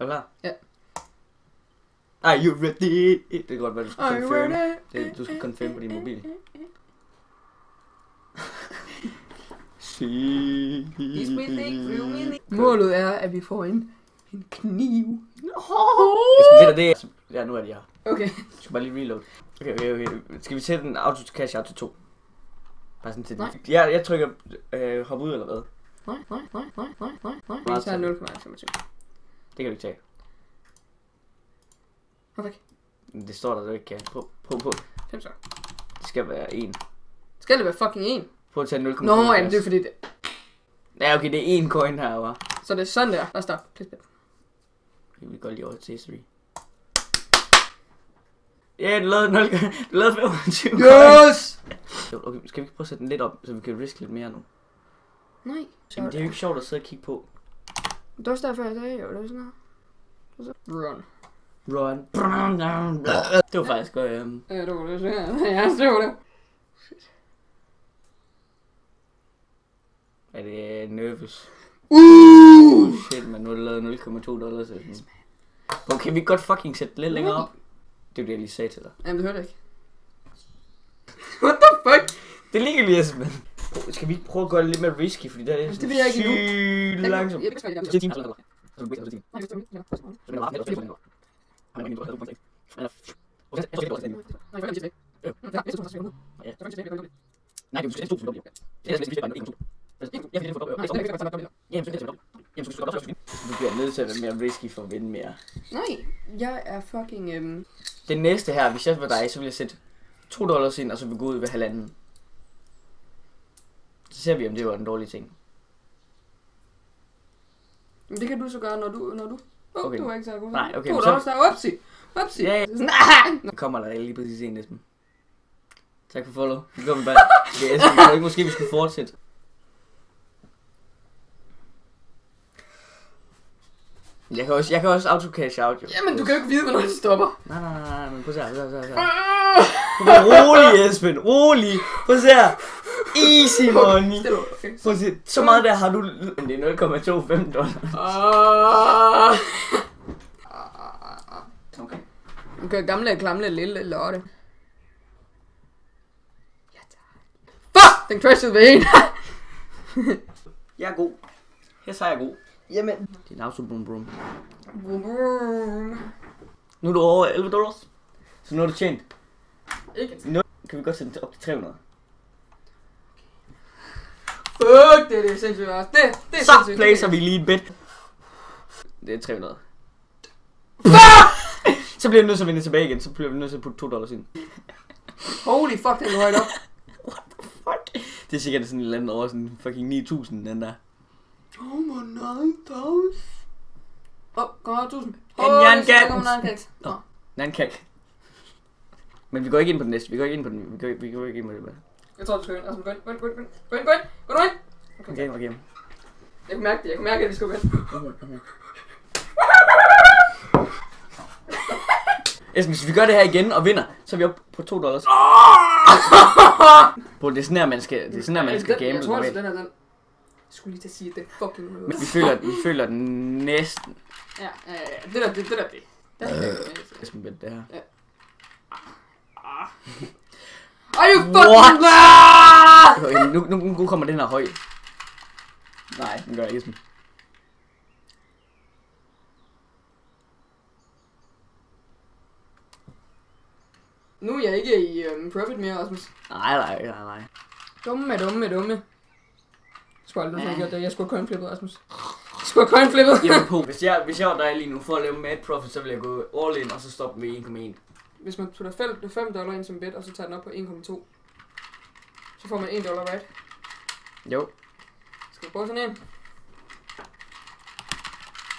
Er du klar? Ja. Are you ready? Det er godt, hvad du skal Are you confirm. ready? Du skal confirm på din mobil. Målet er, at vi får en kniv. Ved du det? Ja, nu er de her. Okay. Du skal bare lige reload. Okay. Skal vi sætte en auto cash out til 2? Bare sådan til den. Ja, jeg trykker hop ud eller hvad? Nej. Vi tager 0,25. Det kan du ikke tage. Hop væk. Det står der, du ikke kan. Prøv. Hvem så? Det skal være 1. Skal det være fucking 1? Prøv at tage 0,5. Nå, jamen det er fordi det... Ja, okay, det er 1 coin her, hva'? Så det er sådan der. Lad os starte. Please, Okay, vi går lige over til 3. Ja, du lavede 25 Yes! Okay, skal vi ikke prøve at sætte den lidt op, så vi kan riske lidt mere nu? Nej. Jamen, det er jo ikke sjovt at sidde og kigge på. Det var også derfor, jeg sagde, jo, det var sådan her. Run. Det var faktisk godt, Ja, det var det, jeg så det. Er det nervøs? Shit, man, nu har du lavet $0,2 til den. Okay, kan vi godt fucking sætte lidt længere op? Det er det, jeg lige sagde til dig. Jamen, det hørte jeg ikke. What the fuck? Det ligger lige, Esben. Skal vi ikke prøve at gøre det lidt mere risky, fordi det er det vil jeg ikke endnu. sygt langsomt. Jeg vil ikke Nej, du skal du bliver nødt til at være mere risky for at vinde mere. Nej, jeg er fucking... Det næste her, hvis jeg var dig, så ville jeg sætte $2 ind, og så vil vi gå ud ved 1,5. Så ser vi, om det var en dårlig ting. Men det kan du så gøre, når du... Okay. Du er ikke så god. Nej, okay. $2 der, upsi. Ja. Nej! Kommer der lige præcis en, Esben. Tak for follow. Nu går vi bare. Det er Esben, jeg tror ikke, måske vi skal fortsætte. Jeg kan også auto cash out, jo. Jamen, du kan jo ikke vide, hvornår det stopper. Nej, men prøv at se her. Rolig, Esben, rolig. Prøv at se her. Easy money. Okay. Prøv at se, så meget der har du. Men det er $0,25. Okay, gamle, klamle, lille Lotte. Ja, fuck! Den crashede ved en. Jeg er god. Her så er jeg god. Jamen. Det er en auto brum brum. Nu er du over $11. Så nu er du tjent. Ikke. Nu kan vi godt sætte den op til 300. Fuck, det er sindssygt også. Det er sindssygt. Så placer vi lige et bet. Det er 300. Så bliver vi nødt til at vende tilbage igen. Så bliver vi nødt til at putte $2 ind. Holy fuck, den er højt op. What the fuck? Det er sikkert sådan et eller andet over sådan fucking 9.000 den der. Oh my 9.000. Kommer 1.000. Nankak. Men vi går ikke ind på den næste. Vi går ikke ind på den. Vi går ikke ind på det. Jeg tror, du skal ind. Gå ind. Okay. Jeg kunne mærke, at vi skulle vinde. Esben, hvis vi gør det her igen og vinder, så er vi oppe på $2. Bro, det er sådan her, man skal, gamble. Jeg tror altså, den her, den... Jeg skulle lige til at sige, at det er fucking noget. Men vi føler den næsten. Ja. Det der. Det er Esben, det her. Ja. Are you fucking Okay, nu kommer den her høj. Nej, den gør jeg Esben. Nu er jeg ikke i profit mere, Rasmus. Nej. Dumme. Skulle aldrig have gjort det. Jeg skulle have coinflippet, Rasmus. Hvis jeg var dig lige nu for at lave mad profit, så ville jeg gå all in og så stoppe med 1,1. Hvis man putter $5 ind som bet, og så tager den op på 1,2, så får man $1, right? Jo. Skal vi prøve sådan en?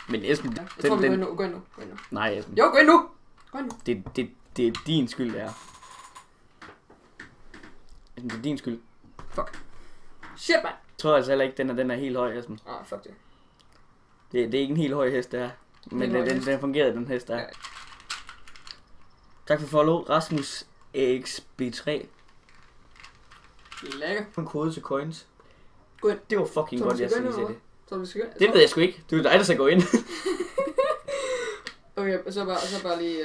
Men Esben, Ja, jeg tror, vi går ind nu. Nej, Esben. Jo, gå ind nu! Det er din skyld, det er. Esben, det er din skyld. Fuck. Shit, man! Jeg tror altså heller ikke, den er helt høj, Esben. Fuck det. Det er ikke en helt høj hest, det her. Men den fungerede, den hest der. Ja. Tak for follow, Rasmus XB3. Lækker. En kode til coins. Gå ind. Det var fucking godt, jeg skal lige se det. Så vi skal Det ved jeg sgu ikke. Det er dig, der skal gå ind. Okay, så bare lige...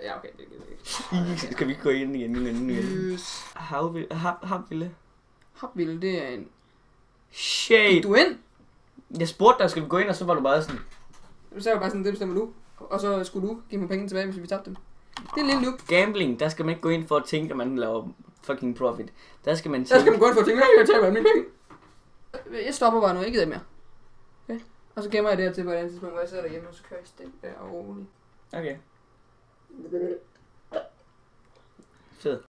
Ja, okay. Det. Skal vi ikke gå ind igen? Yes. Havvilde. Hopvilde, det er en... Shit. Gik du ind? Jeg spurgte dig, skal vi gå ind, og så var du bare sådan... Så var det bare sådan, det bestemmer du. Og så skulle du give mig penge tilbage, hvis vi tabte dem. Det er en lille loop. Gambling, der skal man ikke gå ind for at tænke, at man laver fucking profit. Der skal man Der skal man gå ind for at tænke, jeg taber mine penge. Jeg stopper bare nu, jeg gider mere. Okay. Og så gemmer jeg det her til på et andet tidspunkt, hvor jeg sidder derhjemme, og så kører jeg stille og roligt. Okay. Fed.